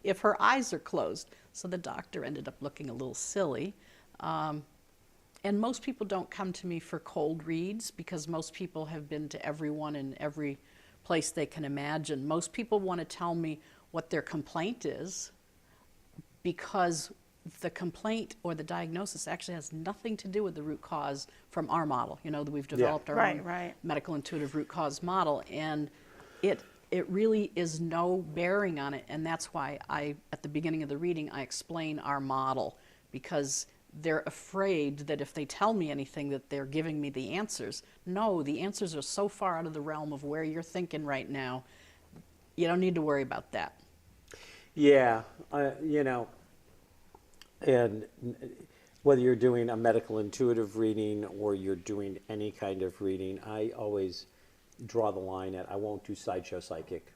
if her eyes are closed?" So the doctor ended up looking a little silly. And most people don't come to me for cold reads, because most people have been to everyone in every place they can imagine. Most people want to tell me what their complaint is, because the complaint or the diagnosis actually has nothing to do with the root cause from our model. That we've developed our own medical intuitive root cause model, and it really is no bearing on it. And that's why at the beginning of the reading, I explain our model, because they're afraid that if they tell me anything that they're giving me the answers. No, the answers are so far out of the realm of where you're thinking right now, you don't need to worry about that. Yeah, and whether you're doing a medical intuitive reading or you're doing any kind of reading, I always draw the line at I won't do sideshow psychic.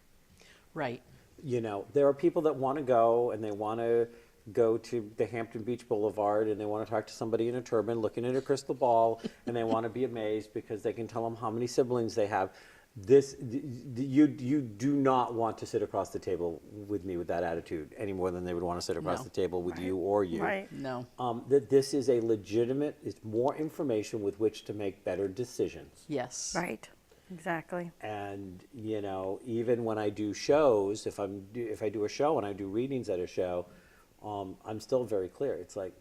Right. There are people that want to go, and they want to go to the Hampton Beach Boulevard, and they want to talk to somebody in a turban looking at a crystal ball, and they want to be amazed because they can tell them how many siblings they have. You do not want to sit across the table with me with that attitude any more than they would want to sit across the table with you or you. Right. No. That this is a legitimate, it's more information with which to make better decisions. Yes. Right. Exactly. And even when I do shows, if I do a show and I do readings at a show, I'm still very clear. It's like,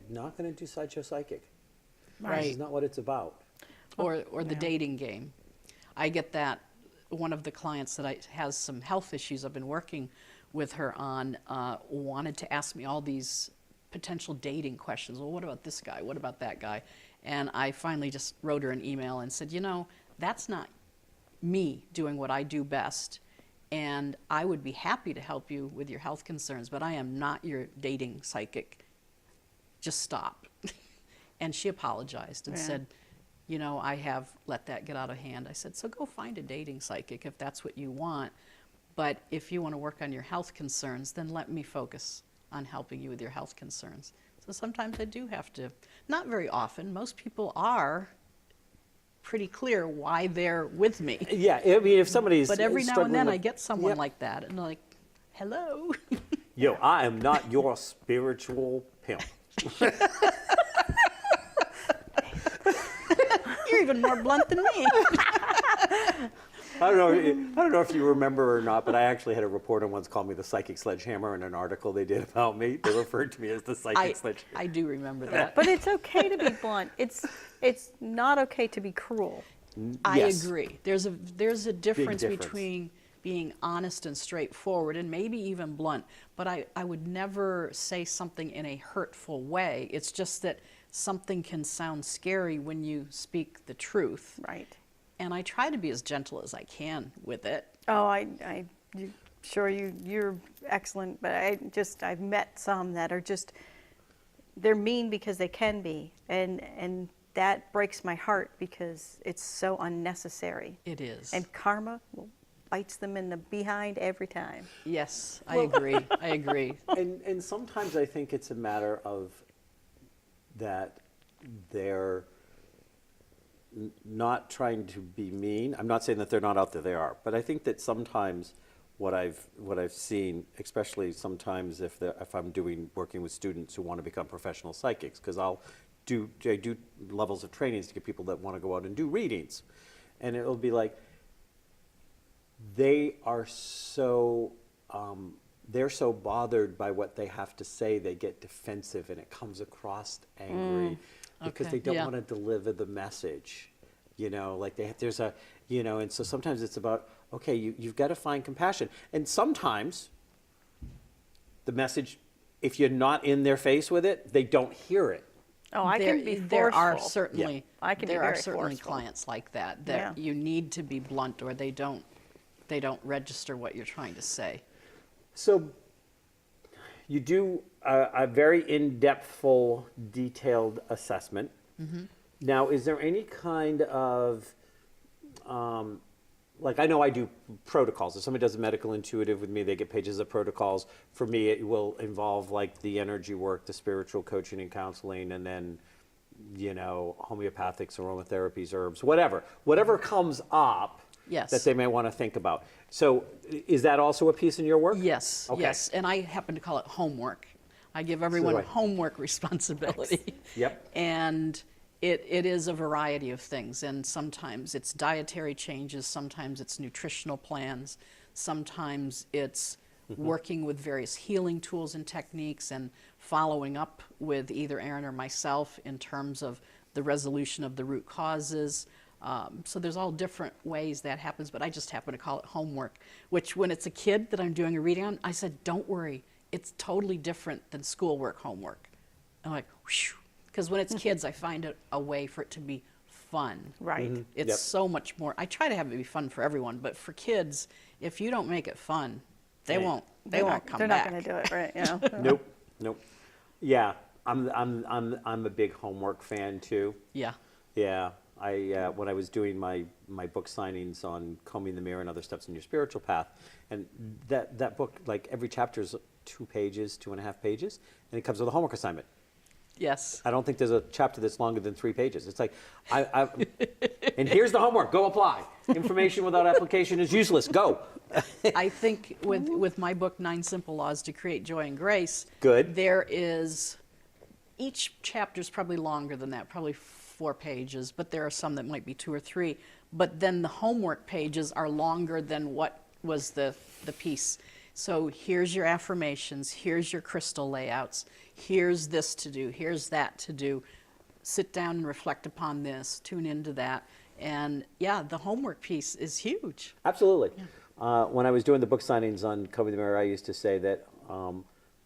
not going to do sideshow psychic. Right. This is not what it's about. Or the dating game. I get that. One of the clients that has some health issues I've been working with her on wanted to ask me all these potential dating questions. Well, what about this guy? What about that guy? And I finally just wrote her an email and said, that's not me doing what I do best. And I would be happy to help you with your health concerns, but I am not your dating psychic. Just stop. And she apologized and said, I have let that get out of hand. I said, so go find a dating psychic if that's what you want. But if you want to work on your health concerns, then let me focus on helping you with your health concerns. So sometimes I do have to, not very often, most people are pretty clear why they're with me. Yeah, I mean, if somebody's But every now and then I get someone Yep. like that, and they're like, hello. Yo, I am not your spiritual pimp. You're even more blunt than me. I don't know if you remember or not, but I actually had a reporter once call me the psychic sledgehammer in an article they did about me. They referred to me as the psychic sledgehammer. I do remember that. But it's okay to be blunt. It's not okay to be cruel. I Yes. agree. There's a difference difference. between being honest and straightforward and maybe even blunt, but I would never say something in a hurtful way. It's just that something can sound scary when you speak the truth. Right. And I try to be as gentle as I can with it. Oh, you're excellent, but I've met some that are just, they're mean because they can be, and that breaks my heart because it's so unnecessary. It is. And karma bites them in the behind every time. Yes, I agree. I agree. And sometimes I think it's a matter of that they're not trying to be mean. I'm not saying that they're not out there, they are. But I think that sometimes what I've seen, especially sometimes if I'm working with students who want to become professional psychics, because I do levels of trainings to get people that want to go out and do readings. And it'll be like, they're so bothered by what they have to say, they get defensive, and it comes across angry because Okay, they don't yeah. want to deliver the message. Like there's a, and so sometimes it's about, okay, you've got to find compassion. And sometimes the message, if you're not in their face with it, they don't hear it. Oh, I can be forceful. There are certainly, Yeah. I can be there are very certainly forceful. clients like that Yeah. you need to be blunt or they don't register what you're trying to say. So you do a very in-depth, full, detailed assessment. Mm-hmm. Now, is there any kind of, like I know I do protocols. If somebody does a medical intuitive with me, they get pages of protocols. For me, it will involve like the energy work, the spiritual coaching and counseling, and then, homeopathics, aromatherapies, herbs, whatever comes up. Yes. That they may want to think about. So is that also a piece in your work? Yes, Okay. yes, and I happen to call it homework. I give everyone do I. homework responsibility. Yep. And it is a variety of things, and sometimes it's dietary changes, sometimes it's nutritional plans, sometimes it's working with various healing tools and techniques and following up with either Aaron or myself in terms of the resolution of the root causes. So there's all different ways that happens, but I just happen to call it homework, which when it's a kid that I'm doing a reading on, I said, don't worry, it's totally different than schoolwork homework. I'm like, whew, because when it's kids, I find it a way for it to be fun. Right. It's Yep. so much more. I try to have it be fun for everyone, but for kids, if you don't make it fun, they Right. won't come They're back. not going to do it, right? Nope. Yeah, I'm a big homework fan too. Yeah. Yeah, when I was doing my book signings on Combing the Mirror and Other Steps in Your Spiritual Path, and that book, like every chapter is 2 pages, 2.5 pages, and it comes with a homework assignment. Yes. I don't think there's a chapter that's longer than 3 pages. It's like, and here's the homework, go apply. Information without application is useless, go. I think with my book, 9 Simple Laws to Create Joy and Grace, Good. there is, each chapter is probably longer than that, probably 4 pages, but there are some that might be 2 or 3. But then the homework pages are longer than what was the piece. So here's your affirmations, here's your crystal layouts, here's this to do, here's that to do. Sit down and reflect upon this, tune into that. And yeah, the homework piece is huge. Absolutely. When I was doing the book signings on Combing the Mirror, I used to say that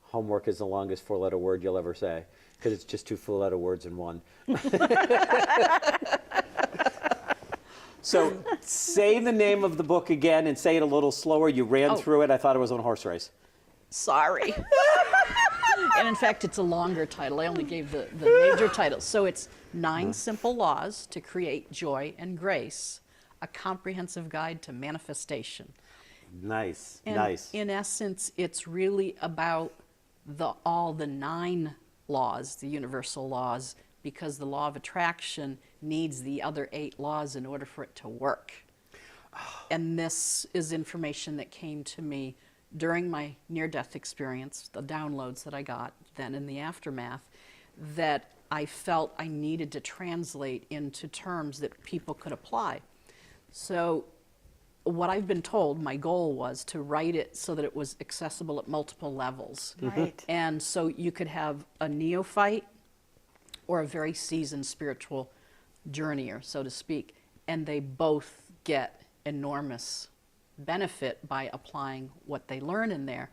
homework is the longest 4-letter word you'll ever say, because it's just 2 4-letter words in one. So say the name of the book again and say it a little slower. You ran through it. I thought it was on a horse race. Sorry. And in fact, it's a longer title. I only gave the major title. So it's 9 Simple Laws to Create Joy and Grace, a comprehensive guide to manifestation. Nice, And nice. in essence, it's really about all the 9 laws, the universal laws, because the law of attraction needs the other 8 laws in order for it to work. And this is information that came to me during my near-death experience, the downloads that I got then in the aftermath, that I felt I needed to translate into terms that people could apply. So what I've been told, my goal was to write it so that it was accessible at multiple levels. Right. And so you could have a neophyte or a very seasoned spiritual journeyer, so to speak, and they both get enormous benefit by applying what they learn in there.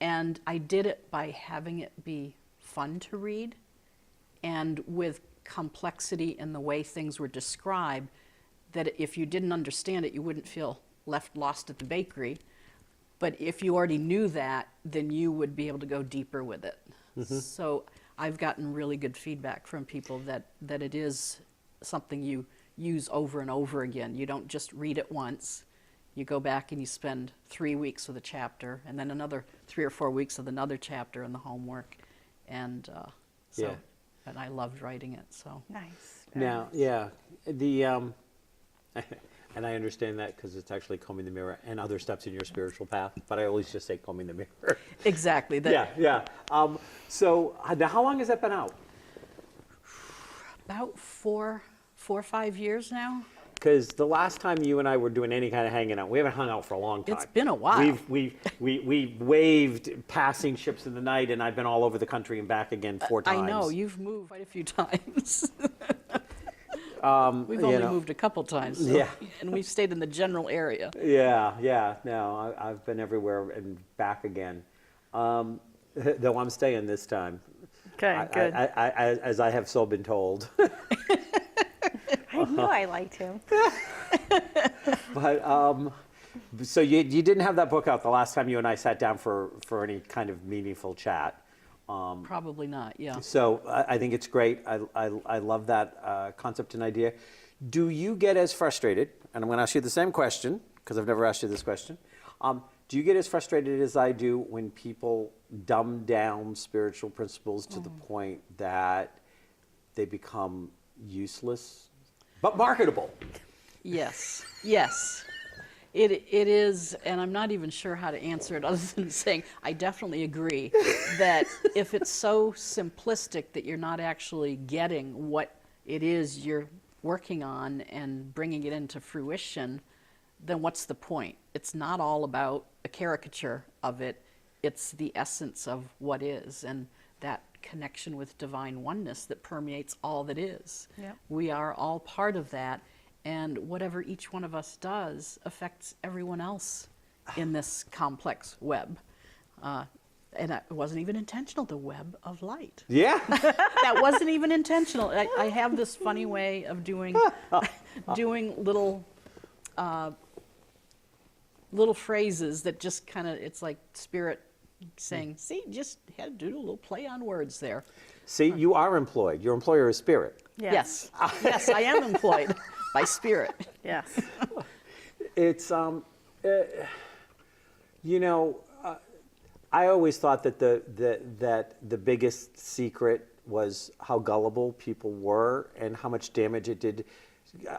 And I did it by having it be fun to read, and with complexity in the way things were described, that if you didn't understand it, you wouldn't feel lost at the bakery. But if you already knew that, then you would be able to go deeper with it. So I've gotten really good feedback from people that it is something you use over and over again. You don't just read it once. You go back and you spend 3 weeks with a chapter, and then another 3 or 4 weeks with another chapter in the homework. And Yeah. and I loved writing it, so. Nice. Now, yeah, the and I understand that because it's actually combing the mirror and other steps in your spiritual path. But I always just say combing the mirror. Exactly. Yeah. So now, how long has that been out? About four or 5 years now. Because the last time you and I were doing any kind of hanging out, we haven't hung out for a long time. It's been a while. We've waved passing ships in the night, and I've been all over the country and back again 4 times. I know, you've moved quite a few times. We've you only know. moved a couple times. So, Yeah. And we've stayed in the general area. Yeah. No, I've been everywhere and back again. Though I'm staying this time. Okay, good. As I have so been told. I knew I liked him. But so you didn't have that book out the last time you and I sat down for any kind of meaningful chat. Probably not, yeah. So I think it's great. I love that concept and idea. Do you get as frustrated? And I'm going to ask you the same question because I've never asked you this question. Do you get as frustrated as I do when people dumb down spiritual principles to the point that they become useless, but marketable? Yes. It is, and I'm not even sure how to answer it other than saying I definitely agree that if it's so simplistic that you're not actually getting what it is you're working on and bringing it into fruition, then what's the point? It's not all about a caricature of it. It's the essence of what is, and that connection with divine oneness that permeates all that is. Yep. We are all part of that, and whatever each one of us does affects everyone else in this complex web. And it wasn't even intentional, the web of light. Yeah. That wasn't even intentional. I have this funny way of doing little phrases that just kind of, it's like spirit saying, see, just had to do a little play on words there. See, you are employed. Your employer is spirit. Yes, yes, I am employed by spirit. Yes. It's, I always thought that the biggest secret was how gullible people were and how much damage it did.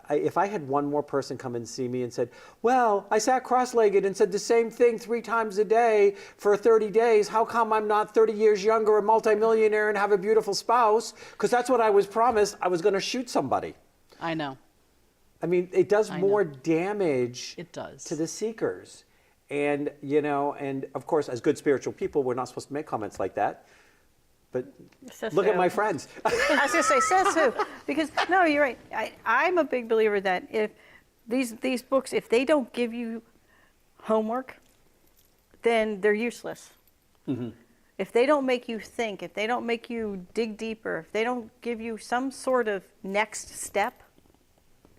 If I had one more person come and see me and said, well, I sat cross-legged and said the same thing 3 times a day for 30 days, how come I'm not 30 years younger, a multimillionaire, and have a beautiful spouse? Because that's what I was promised. I was going to shoot somebody. I know. I mean, it does I more know. damage It does. to the seekers. And, and of course, as good spiritual people, we're not supposed to make comments like that. But Says look at who? my friends. I was going to say, says who? Because, no, you're right. I'm a big believer that if these books, if they don't give you homework, then they're useless. Mm-hmm. If they don't make you think, if they don't make you dig deeper, if they don't give you some sort of next step,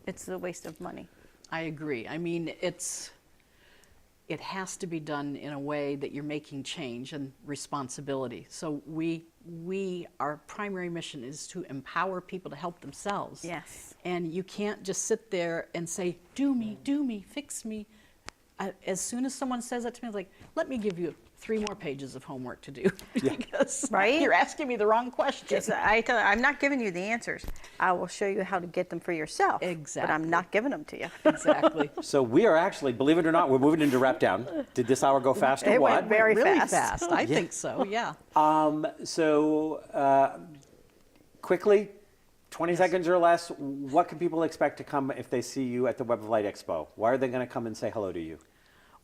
it's a waste of money. I agree. I mean, it has to be done in a way that you're making change and responsibility. So our primary mission is to empower people to help themselves. Yes. And you can't just sit there and say, do me, fix me. As soon as someone says that to me, it's like, let me give you 3 more pages of homework to do. Because Right? you're asking me the wrong question. Yes, I'm not giving you the answers. I will show you how to get them for yourself. But Exactly. I'm not giving them to you. Exactly. So we are actually, believe it or not, we're moving into wrap down. Did this hour go fast or It what? went very really fast. I think so, yeah. So quickly, 20 seconds or less, what can people expect to come if they see you at the Web of Light Expo? Why are they going to come and say hello to you?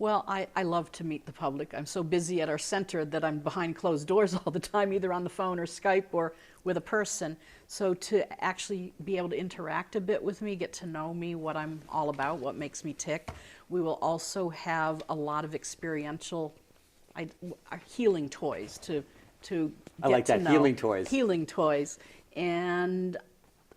Well, I love to meet the public. I'm so busy at our center that I'm behind closed doors all the time, either on the phone or Skype or with a person. So to actually be able to interact a bit with me, get to know me, what I'm all about, what makes me tick. We will also have a lot of experiential healing toys to I get like to that, know. healing toys. Healing toys. And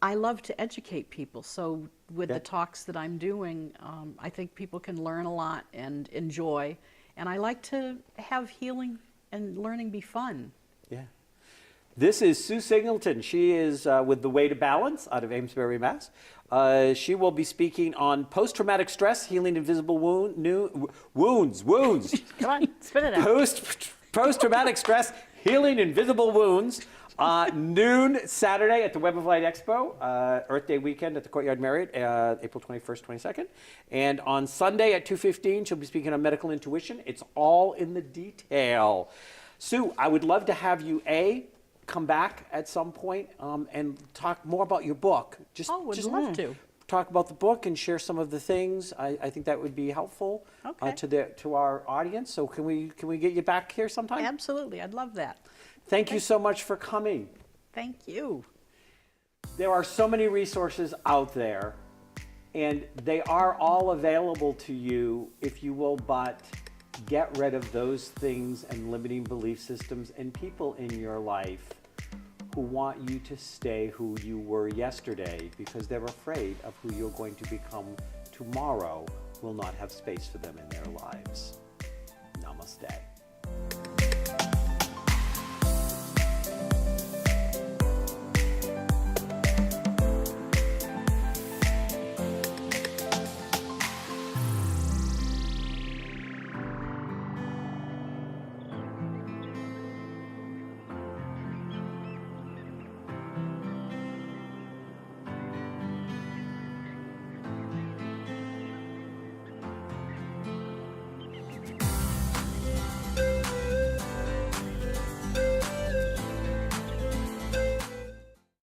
I love to educate people. So with Yeah. the talks that I'm doing, I think people can learn a lot and enjoy. And I like to have healing and learning be fun. Yeah. This is Sue SIngleton. She is with The Way to Balance out of Amesbury, Mass. She will be speaking on post-traumatic stress, healing invisible wounds. Come on, spit it out. Post-traumatic stress, healing invisible wounds. Noon Saturday at the Web of Light Expo, Earth Day weekend at the Courtyard Marriott, April 21st, 22nd. And on Sunday at 2:15, she'll be speaking on medical intuition. It's all in the detail. Sue, I would love to have you, come back at some point and talk more about your book. Would love to. Talk about the book and share some of the things. I think that would be helpful Okay. to our audience. So can we get you back here sometime? Absolutely, I'd love that. Thank you so much for coming. Thank you. There are so many resources out there, and they are all available to you if you will but get rid of those things and limiting belief systems and people in your life who want you to stay who you were yesterday because they're afraid of who you're going to become tomorrow will not have space for them in their lives. Namaste.